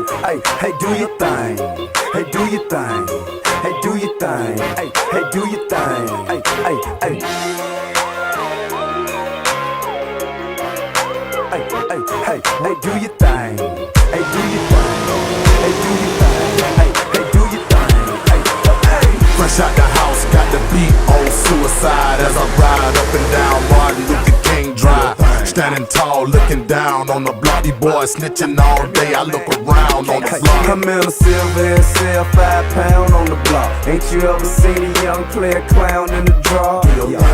hey, do your thing. Hey, do your thing. Hey, do your thing. Hey, do your thing. Hey. Hey, do your thing. Hey, do your thing. Hey, do your thing. Hey, do your thing. Hey. Fresh out the house, got the beat on suicide as I ride up and down Martin Luther King Drive. Standing tall, looking down on the block. These boys snitching all day. I look around on the block. I'm in a silver SL, 5 pound on the block. Ain't you ever seen a young player clown in the draw?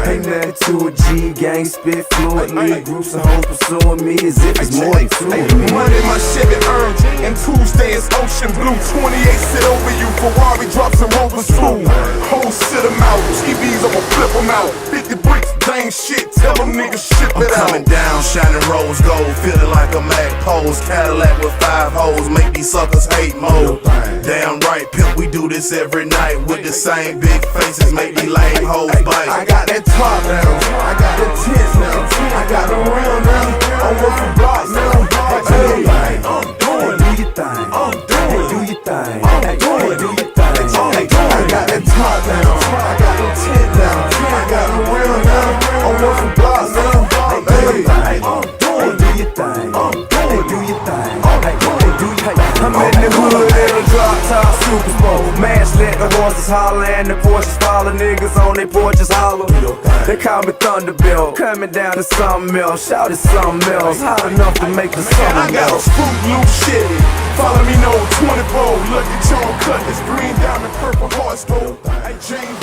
Ain't nothing to a G, gang spit fluently. Groups of hoes pursuing me as if it's more than two of me. Money my Chevy earned, and Tuesday is ocean blue. 28 sit over you, Ferrari drops and Rovers too. Hoes sit them out, TVs I'ma flip them out. 50 bricks, dang shit, tell them niggas ship it out. Coming down, shining rose gold, feeling like a Mac pose. Cadillac with 5 hoes, make these suckers hate mode. Damn right, pimp, we do this every night. With the same big faces, make these lame hoes bite. I got that top now, I got the tits now, I got the real now, I'm with the block now. Hey, do your thing, hey, do your thing, hey, do your thing. I got that top now, I got the tits now, I got the real now, I'm with the block now. Hey, do your thing, hey, do your thing, hey, do your thing. I'm in the hood in a drop top Super Bowl. Mash let the horses holler and the Porsches follow. Niggas on their porches holler. They call me Thunderbill. Coming down to something else. Shout it something else. Hot enough to make the summer I got a Fruit Loop shit. Follow me no 24. Look at John Cut. It's green down the purple horse. Hey, James